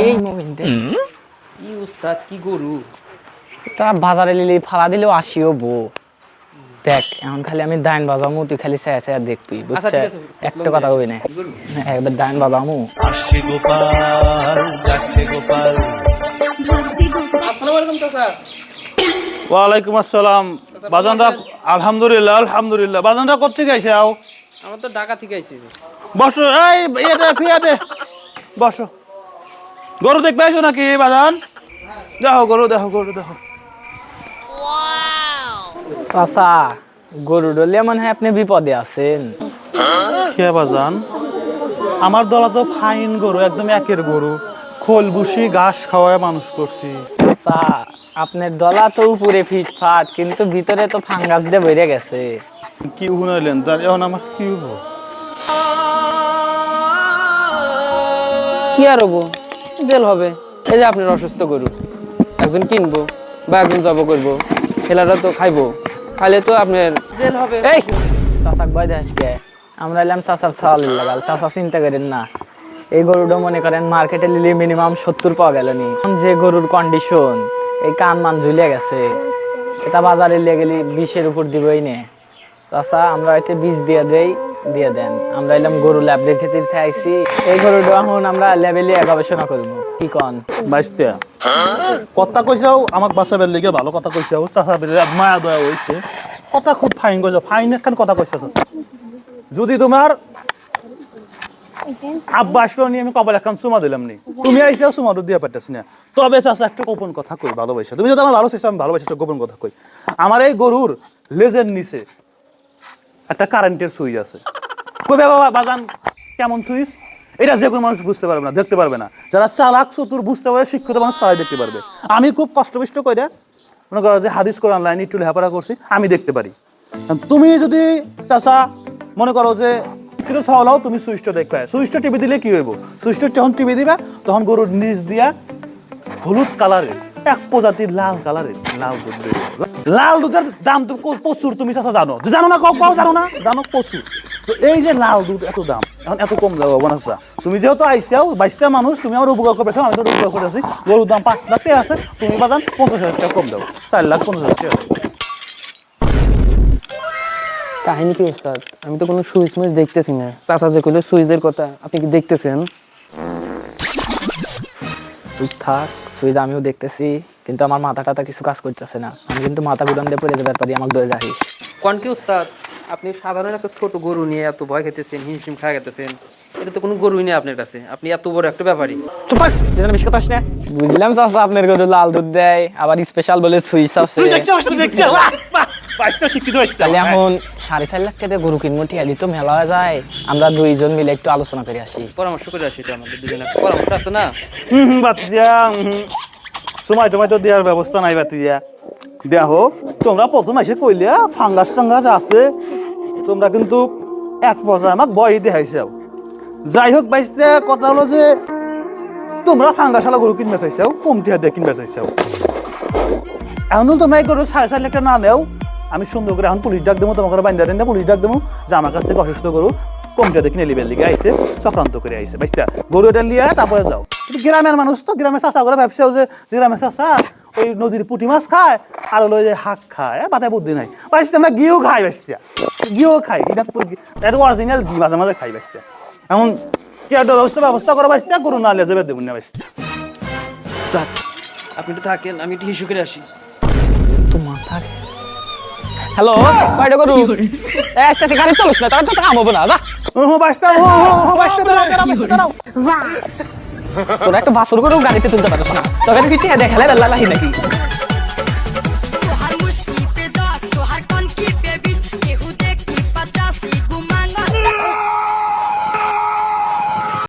এই মোমেন্টে কি উস্তাদ কি গরু তা বাজারে লিলি ফালা দিলেও আসিও বো দেখ এখন খালি আমি ডাইন বাজামু তুই খালি চায়া চায়া দেখবি আচ্ছা বুঝছে ঠিক আছে একটা কথা কই না একবার ডাইন বাজামু আসছে গোপাল যাচ্ছে গোপাল। আসসালামু আলাইকুম চাচা ওয়ালাইকুম আসসালাম। বাজানরা আলহামদুলিল্লাহ আলহামদুলিল্লাহ। বাজানরা কোথেকে আইছে আও? আমরা তো ঢাকা থেকে আইছি বসো, এই এটা ফিয়া দে, বসো। গরু দেখবে আইছো নাকি বাজান? দেখো গরু, দেখো গরু, দেখো। চাচা গরু ডলে মনে হয় আপনি বিপদে আছেন। কে বাজান? আমার দলা তো ফাইন গরু, একদম একের গরু, খোল ভুসি ঘাস খাওয়ায় মানুষ করছি। চাচা আপনার দলা তো উপরে ফিটফাট কিন্তু ভিতরে তো ফাঙ্গাস দিয়ে বেড়ে গেছে। কি শুনাইলেন তার? এখন আমার কি হবো? কি আর হবো, জেল হবে। এই যে আপনার অসুস্থ গরু একজন কিনবো বা একজন জব করবো, খেলাটা তো খাইবো, খাইলে তো আপনার জেল হবে। এই চাচাক ভয় দেয় আজকে আমরা এলাম চাচার ছাওয়াল লাগাল। চাচা চিন্তা করেন না, এই গরুটা মনে করেন মার্কেটে নিলে মিনিমাম 70 পাওয়া গেল নি। এখন যে গরুর কন্ডিশন, এই কান মান ঝুলে গেছে, এটা বাজারে নিয়ে গেলে 20-এর উপর দিবই নে। চাচা আমরা হয়তো 20 দিয়ে দেন। আমরা এলাম গরু ল্যাবরেটরিতে আইছি, এই গরুটা এখন আমরা লেভেলে গবেষণা করবো। কি কন বাইশটা কথা কইছাও আমাক বাঁচাবার লেগে, ভালো কথা কইছাও। চাচা বেলে মায়া দয়া হইছে, কথা খুব ফাইন কইছো, ফাইন একখান কথা কইছো। যদি তোমার আব্বা আসলো নি, আমি কপাল একখান চুমা দিলাম নি, তুমি আইসাও চুমা দিয়ে পারতেছি না। তবে চাচা একটা গোপন কথা কই, ভালোবাসা তুমি যদি আমার ভালো চাইছো, আমি ভালোবাসা একটা গোপন কথা কই। আমার এই গরুর লেজের নিচে একটা কারেন্টের সুইচ আছে। কইবে বাবা বাজান কেমন সুইচ? এটা যে কোনো মানুষ বুঝতে পারবে না, দেখতে পারবে না। যারা চালাক চতুর বুঝতে পারে, শিক্ষিত মানুষ তারাই দেখতে পারবে। আমি খুব কষ্টবিষ্ট করে মনে করো যে হাদিস কোরআন লাইন একটু লেখাপড়া করছি, আমি দেখতে পারি। তুমি যদি চাচা মনে করো যে কিন্তু চাওয়াও, তুমি সুইচটা দেখবে, সুইচটা টিভি দিলে কি হইব? সুইচটা যখন টিভি দিবা তখন গরুর নিচ দিয়া হলুদ কালারের এক প্রজাতির লাল কালারের লাল দুধ বেরিয়ে। লাল দুধের দাম তো প্রচুর, তুমি চাচা জানো? জানো না? কাউ জানো না? জানো প্রচুর। তো এই যে লাল দুধ এত দাম, এখন এত কম দাম হবো না চাচা। তুমি যেহেতু আইসাও 22টা মানুষ, তুমি আমার উপকার করেছো, আমি তো উপকার করেছি। গরুর দাম 5 লাখ টাকা আছে, তুমি বাজান 50,000 টাকা কম দাও, 4,50,000 টাকা। কাহিনী কি উস্তাদ? আমি তো কোনো সুইচ মুইচ দেখতেছি না। চাচা যে কইলো সুইচের কথা, আপনি কি দেখতেছেন? চুপ থাক, সুইচ আমিও দেখতেছি, কিন্তু আমার মাথাটা কিছু কাজ করতেছে না। আমি কিন্তু মাথা গুদান দিয়ে পড়ে যাবার পারি, আমাকে ধরে যাইস। কোন কি উস্তাদ, আপনি সাধারণ একটা ছোট গরু নিয়ে এত ভয় খেতেছেন, হিমশিম খাওয়া খেতেছেন, এটা তো কোনো গরুই নেই আপনার কাছে। আপনি এত বড় একটা ব্যাপারী। চুপ থাক, যেন বেশি কথা আসে না। বুঝলাম চাচা আপনার গরু লাল দুধ দেয়, আবার স্পেশাল বলে সুইচ আছে। তাহলে এখন 4.5 লাখ টাকা গরু কিনবো, টিয়ালি তো মেলা হয়ে যায়। আমরা দুইজন মিলে একটু আলোচনা করে আসি, পরামর্শ করে আসি, এটা আমাদের দুজনের পরামর্শ আছে না? বাতিজা সময় টমাই তো দেওয়ার ব্যবস্থা নাই। বাতিজা দেখো, তোমরা প্রথম এসে কইলিয়া ফাঙ্গাস টাঙ্গাস আছে, তোমরা কিন্তু এক পর্যায়ে আমাকে বই দেখাইছাও। যাই হোক বাইসতে কথা হলো যে তোমরা ফাঙ্গাসালা গরু কিনবে চাইছাও, কমটি হাতে কিনবে চাইছাও। এখন তোমরা এই গরু 4.5 লাখ টাকা না নেও, আমি সুন্দর করে এখন পুলিশ ডাক দেবো, তোমাকে বাইন্দা দেন, পুলিশ ডাক দেবো যে আমার কাছ থেকে অসুস্থ গরু কমটি হাতে কিনে লিবের লিগে আইসে, চক্রান্ত করে আইসে। বাইসটা গরু এটা লিয়ে তারপরে যাও। গ্রামের মানুষ তো, গ্রামের চাষা করে ভাবছেও যে গ্রামের চাষা ওই নদীর পুঁটি মাছ খায় আর হলো যে শাক খায়, মাথায় বুদ্ধি নাই। বাইসতে আমরা গিয়েও খাই, বাইসটা গিয়েও খাই, এটা অরিজিনাল ঘি মাঝে মাঝে খাই। বাইসটা এখন কি একটা ব্যবস্থা করা, বাইসটা গরু না লিয়ে যাবে দেবেন না। বাইসটা আপনি একটু থাকেন, আমি একটু হিসু করে আসি। তো মাথা। হ্যালো, কয়টা গরু? আসতেছি, গাড়ি চলুস না, তাহলে তো কাম হবে না। যা তোরা একটা বাসুর গরু গাড়িতে তুলতে পারছ না, তবে কি টিয়া দেখালে বেলা নাকি?